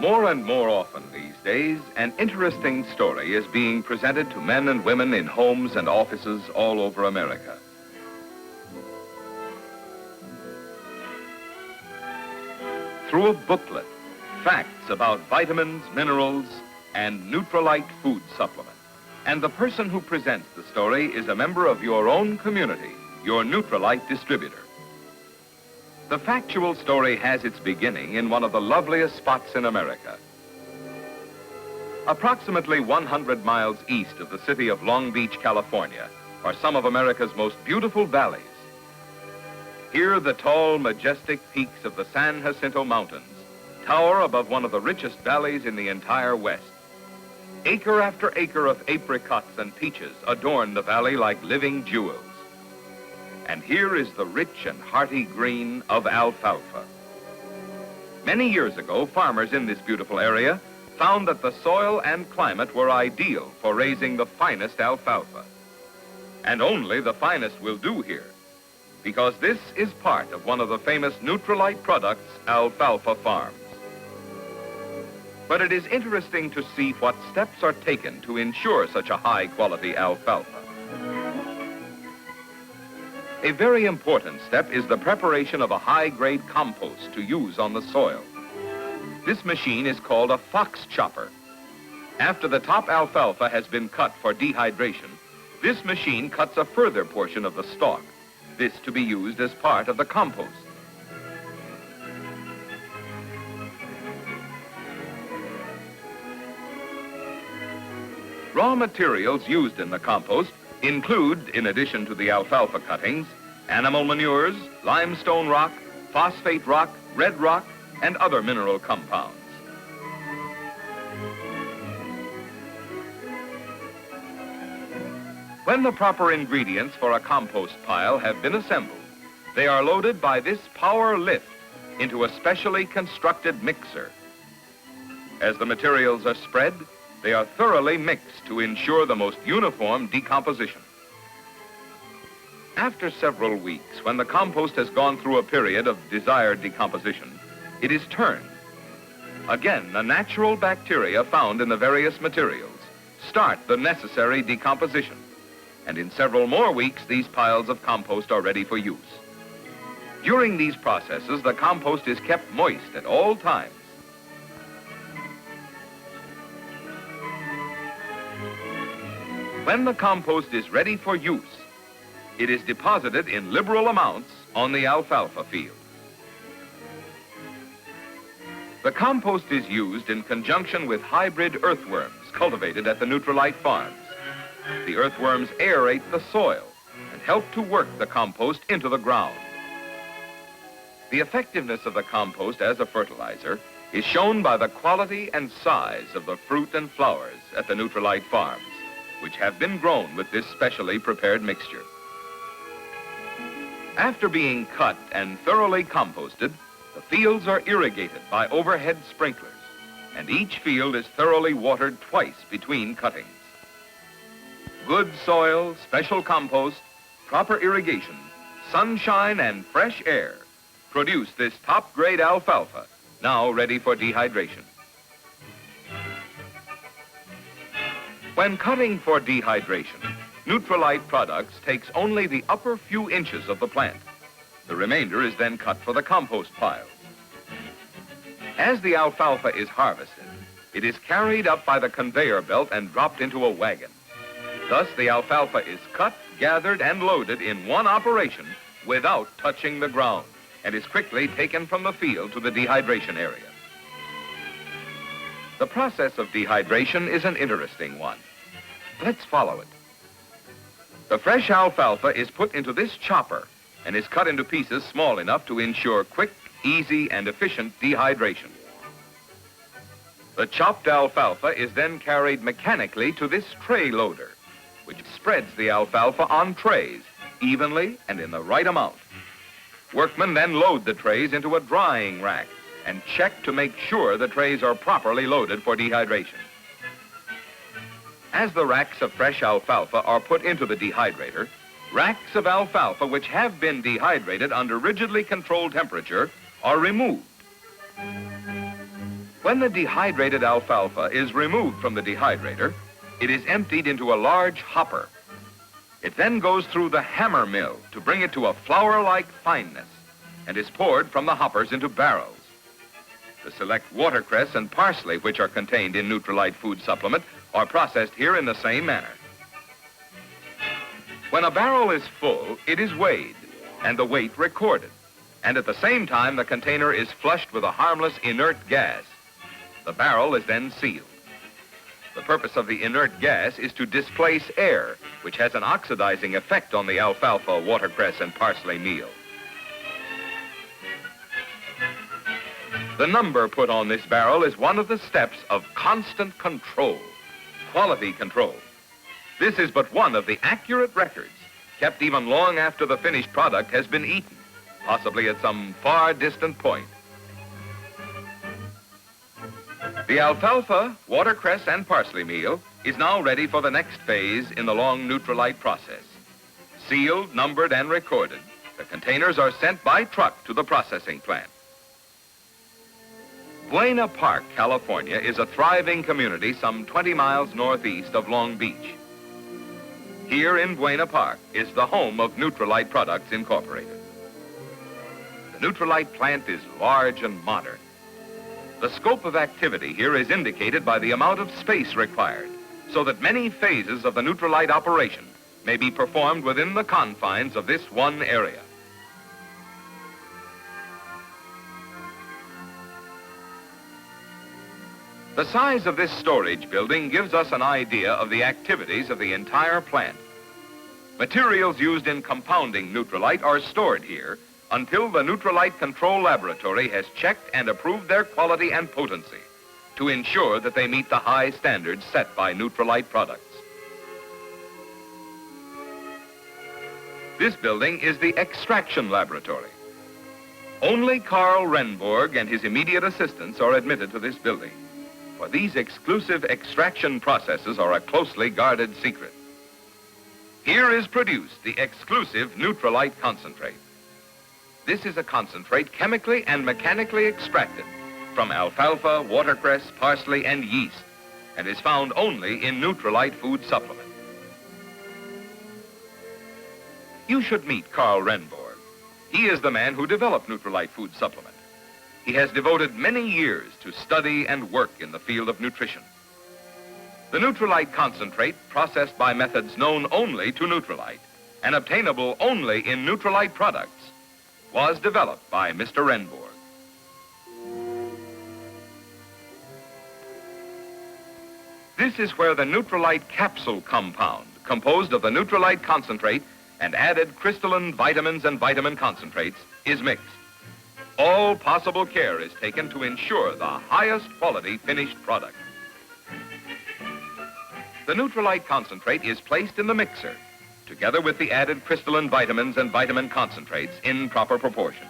More and more often these days, an interesting story is being presented to men and women in homes and offices all over America. Through a booklet, facts about vitamins, minerals, and Nutrilite food supplement. And the person who presents the story is a member of your own community, your Nutrilite distributor. The factual story has its beginning in one of the loveliest spots in America. Approximately 100 miles east of the city of Long Beach, California, are some of America's most beautiful valleys. Here, the tall, majestic peaks of the San Jacinto Mountains tower above one of the richest valleys in the entire West. Acre after acre of apricots and peaches adorn the valley like living jewels. And here is the rich and hearty green of alfalfa. Many years ago, farmers in this beautiful area found that the soil and climate were ideal for raising the finest alfalfa. And only the finest will do here, because this is part of one of the famous Nutrilite products, alfalfa farms. But it is interesting to see what steps are taken to ensure such a high-quality alfalfa. A very important step is the preparation of a high-grade compost to use on the soil. This machine is called a fox chopper. After the top alfalfa has been cut for dehydration, this machine cuts a further portion of the stalk, this to be used as part of the compost. Raw materials used in the compost include, in addition to the alfalfa cuttings, animal manures, limestone rock, phosphate rock, red rock, and other mineral compounds. When the proper ingredients for a compost pile have been assembled, they are loaded by this power lift into a specially constructed mixer. As the materials are spread, they are thoroughly mixed to ensure the most uniform decomposition. After several weeks, when the compost has gone through a period of desired decomposition, it is turned. Again, the natural bacteria found in the various materials start the necessary decomposition, and in several more weeks, these piles of compost are ready for use. During these processes, the compost is kept moist at all times. When the compost is ready for use, it is deposited in liberal amounts on the alfalfa field. The compost is used in conjunction with hybrid earthworms cultivated at the Nutrilite farms. The earthworms aerate the soil and help to work the compost into the ground. The effectiveness of the compost as a fertilizer is shown by the quality and size of the fruit and flowers at the Nutrilite farms, which have been grown with this specially prepared mixture. After being cut and thoroughly composted, the fields are irrigated by overhead sprinklers, and each field is thoroughly watered twice between cuttings. Good soil, special compost, proper irrigation, sunshine, and fresh air produce this top-grade alfalfa, now ready for dehydration. When cutting for dehydration, Nutrilite Products takes only the upper few inches of the plant. The remainder is then cut for the compost piles. As the alfalfa is harvested, it is carried up by the conveyor belt and dropped into a wagon. Thus, the alfalfa is cut, gathered, and loaded in one operation without touching the ground, and is quickly taken from the field to the dehydration area. The process of dehydration is an interesting one. Let's follow it. The fresh alfalfa is put into this chopper and is cut into pieces small enough to ensure quick, easy, and efficient dehydration. The chopped alfalfa is then carried mechanically to this tray loader, which spreads the alfalfa on trays evenly and in the right amount. Workmen then load the trays into a drying rack and check to make sure the trays are properly loaded for dehydration. As the racks of fresh alfalfa are put into the dehydrator, racks of alfalfa which have been dehydrated under rigidly controlled temperature are removed. When the dehydrated alfalfa is removed from the dehydrator, it is emptied into a large hopper. It then goes through the hammer mill to bring it to a flour-like fineness and is poured from the hoppers into barrels. The select watercress and parsley, which are contained in Nutrilite food supplement, are processed here in the same manner. When a barrel is full, it is weighed and the weight recorded. And at the same time, the container is flushed with a harmless inert gas. The barrel is then sealed. The purpose of the inert gas is to displace air, which has an oxidizing effect on the alfalfa, watercress, and parsley meal. The number put on this barrel is one of the steps of constant control, quality control. This is but one of the accurate records kept even long after the finished product has been eaten, possibly at some far distant point. The alfalfa, watercress, and parsley meal is now ready for the next phase in the long Nutrilite process. Sealed, numbered, and recorded, the containers are sent by truck to the processing plant. Buena Park, California is a thriving community some 20 miles northeast of Long Beach. Here in Buena Park is the home of Nutrilite Products Incorporated. The Nutrilite plant is large and modern. The scope of activity here is indicated by the amount of space required, so that many phases of the Nutrilite operation may be performed within the confines of this one area. The size of this storage building gives us an idea of the activities of the entire plant. Materials used in compounding Nutrilite are stored here until the Nutrilite Control Laboratory has checked and approved their quality and potency to ensure that they meet the high standards set by Nutrilite products. This building is the extraction laboratory. Only Carl Rehnborg and his immediate assistants are admitted to this building, for these exclusive extraction processes are a closely guarded secret. Here is produced the exclusive Nutrilite concentrate. This is a concentrate chemically and mechanically extracted from alfalfa, watercress, parsley, and yeast, and is found only in Nutrilite food supplement. You should meet Carl Rehnborg. He is the man who developed Nutrilite food supplement. He has devoted many years to study and work in the field of nutrition. The Nutrilite concentrate, processed by methods known only to Nutrilite and obtainable only in Nutrilite products, was developed by Mr. Rehnborg. This is where the Nutrilite capsule compound, composed of the Nutrilite concentrate and added crystalline vitamins and vitamin concentrates, is mixed. All possible care is taken to ensure the highest quality finished product. The Nutrilite concentrate is placed in the mixer, together with the added crystalline vitamins and vitamin concentrates in proper proportion.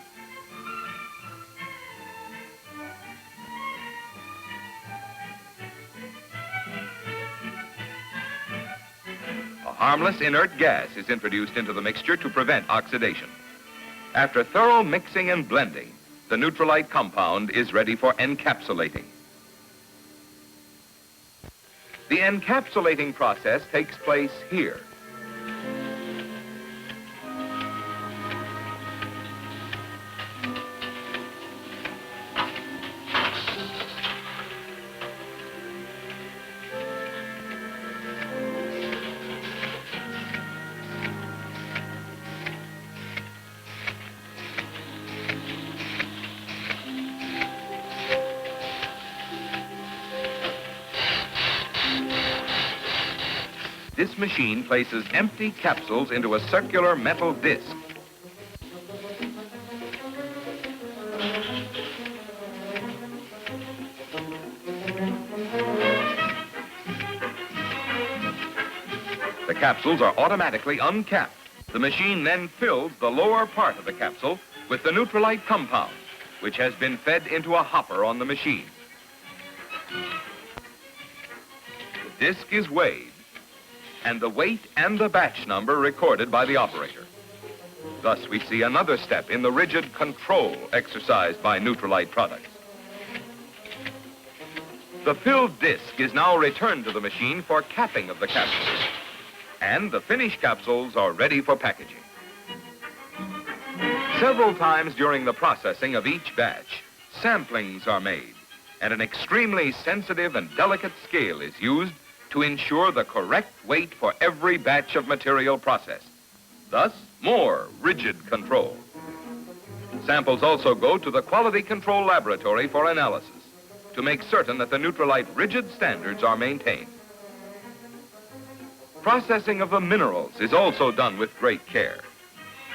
A harmless inert gas is introduced into the mixture to prevent oxidation. After thorough mixing and blending, the Nutrilite compound is ready for encapsulating. The encapsulating process takes place here. This machine places empty capsules into a circular metal disc. The capsules are automatically uncapped. The machine then fills the lower part of the capsule with the Nutrilite compound, which has been fed into a hopper on the machine. The disc is weighed, and the weight and the batch number recorded by the operator. Thus, we see another step in the rigid control exercised by Nutrilite products. The filled disc is now returned to the machine for capping of the capsules, and the finished capsules are ready for packaging. Several times during the processing of each batch, samplings are made, and an extremely sensitive and delicate scale is used to ensure the correct weight for every batch of material processed. Thus, more rigid control. Samples also go to the Quality Control Laboratory for analysis to make certain that the Nutrilite rigid standards are maintained. Processing of the minerals is also done with great care.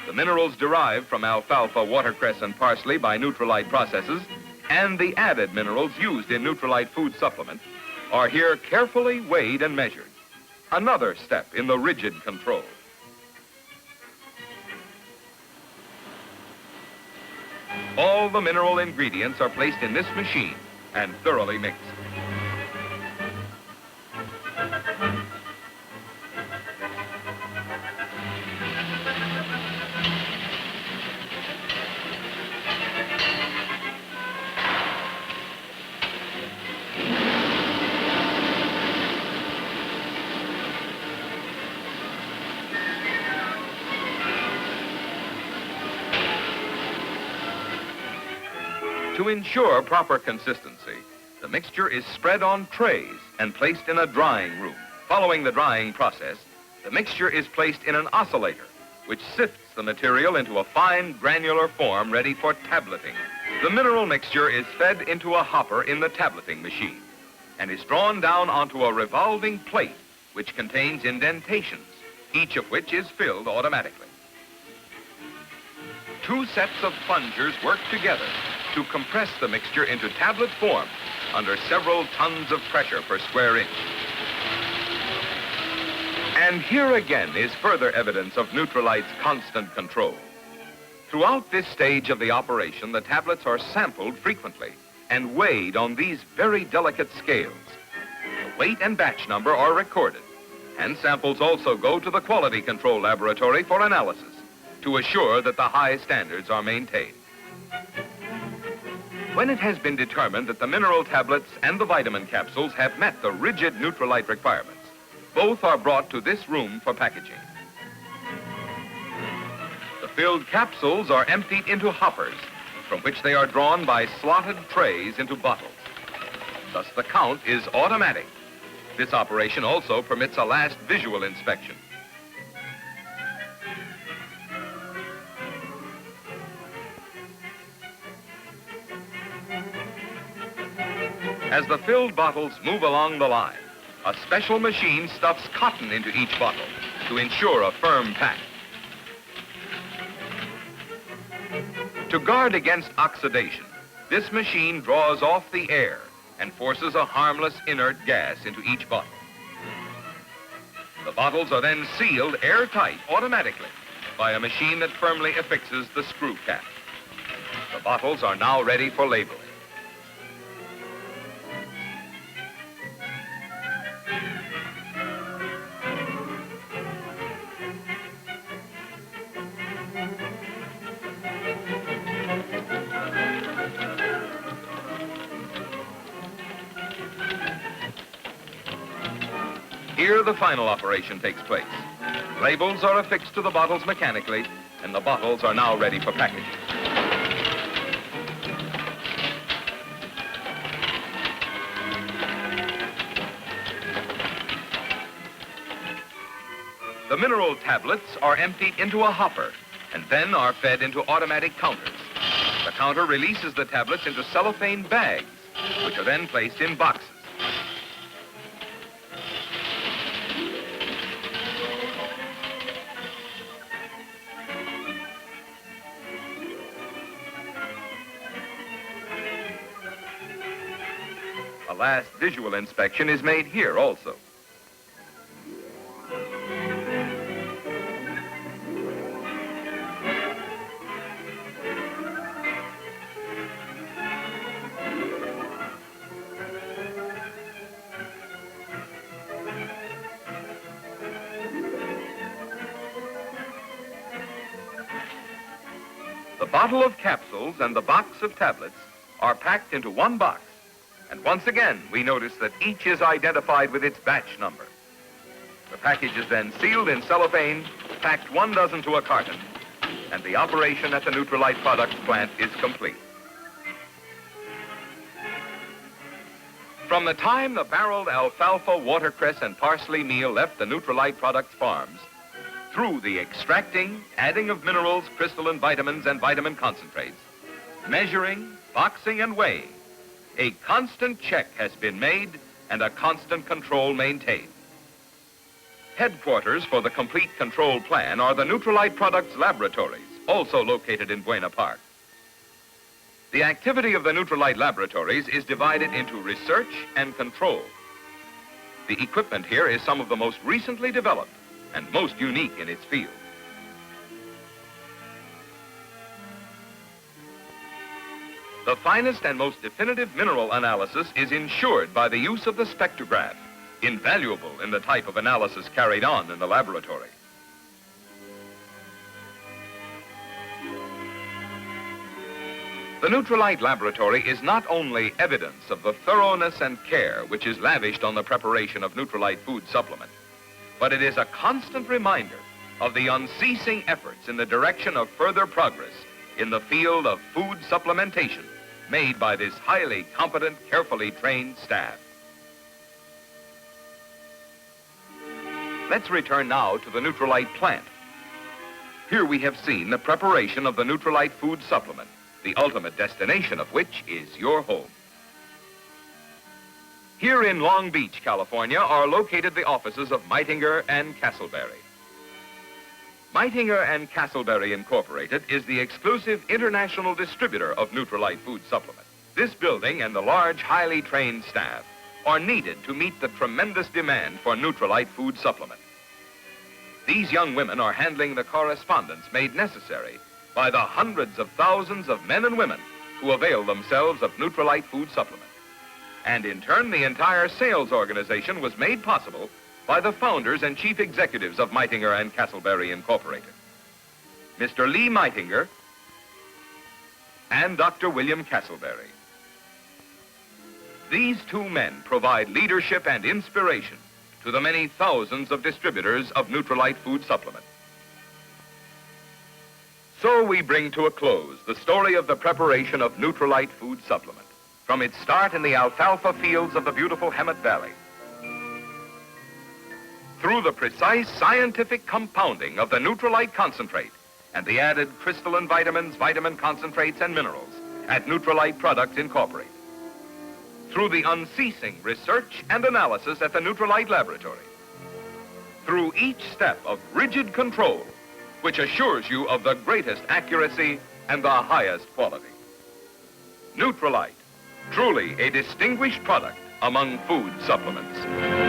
The minerals derived from alfalfa, watercress, and parsley by Nutrilite processes and the added minerals used in Nutrilite food supplement are here carefully weighed and measured. Another step in the rigid control. All the mineral ingredients are placed in this machine and thoroughly mixed. To ensure proper consistency, the mixture is spread on trays and placed in a drying room. Following the drying process, the mixture is placed in an oscillator, which sifts the material into a fine granular form ready for tableting. The mineral mixture is fed into a hopper in the tableting machine and is drawn down onto a revolving plate which contains indentations, each of which is filled automatically. Two sets of plungers work together to compress the mixture into tablet form under several tons of pressure per square inch. And here again is further evidence of Nutrilite's constant control. Throughout this stage of the operation, the tablets are sampled frequently and weighed on these very delicate scales. The weight and batch number are recorded, and samples also go to the Quality Control Laboratory for analysis to assure that the high standards are maintained. When it has been determined that the mineral tablets and the vitamin capsules have met the rigid Nutrilite requirements, both are brought to this room for packaging. The filled capsules are emptied into hoppers, from which they are drawn by slotted trays into bottles. Thus, the count is automatic. This operation also permits a last visual inspection. As the filled bottles move along the line, a special machine stuffs cotton into each bottle to ensure a firm pack. To guard against oxidation, this machine draws off the air and forces a harmless inert gas into each bottle. The bottles are then sealed airtight automatically by a machine that firmly affixes the screw cap. The bottles are now ready for labeling. Here, the final operation takes place. Labels are affixed to the bottles mechanically, and the bottles are now ready for packaging. The mineral tablets are emptied into a hopper and then are fed into automatic counters. The counter releases the tablets into cellophane bags, which are then placed in boxes. A last visual inspection is made here also. The bottle of capsules and the box of tablets are packed into one box, And once again, we notice that each is identified with its batch number. The package is then sealed in cellophane, packed 1 dozen to a carton, and the operation at the Nutrilite Products plant is complete. From the time the barreled alfalfa, watercress, and parsley meal left the Nutrilite Products farms, through the extracting, adding of minerals, crystalline vitamins, and vitamin concentrates, measuring, boxing, and weighing, a constant check has been made and a constant control maintained. Headquarters for the complete control plan are the Nutrilite Products laboratories, also located in Buena Park. The activity of the Nutrilite laboratories is divided into research and control. The equipment here is some of the most recently developed and most unique in its field. The finest and most definitive mineral analysis is ensured by the use of the spectrograph, invaluable in the type of analysis carried on in the laboratory. The Nutrilite laboratory is not only evidence of the thoroughness and care which is lavished on the preparation of Nutrilite food supplement, but it is a constant reminder of the unceasing efforts in the direction of further progress in the field of food supplementation made by this highly competent, carefully trained staff. Let's return now to the Nutrilite plant. Here we have seen the preparation of the Nutrilite food supplement, the ultimate destination of which is your home. Here in Long Beach, California, are located the offices of Mytinger and Casselberry. Mytinger and Casselberry Incorporated is the exclusive international distributor of Nutrilite food supplement. This building and the large, highly trained staff are needed to meet the tremendous demand for Nutrilite food supplement. These young women are handling the correspondence made necessary by the hundreds of thousands of men and women who avail themselves of Nutrilite food supplement. And in turn, the entire sales organization was made possible by the founders and chief executives of Mytinger and Casselberry Incorporated, Mr. Lee Mytinger and Dr. William Casselberry. These two men provide leadership and inspiration to the many thousands of distributors of Nutrilite food supplement. So we bring to a close the story of the preparation of Nutrilite food supplement, from its start in the alfalfa fields of the beautiful Hemet Valley, through the precise scientific compounding of the Nutrilite concentrate and the added crystalline vitamins, vitamin concentrates, and minerals at Nutrilite Products Incorporated, through the unceasing research and analysis at the Nutrilite laboratory, through each step of rigid control which assures you of the greatest accuracy and the highest quality. Nutrilite, truly a distinguished product among food supplements.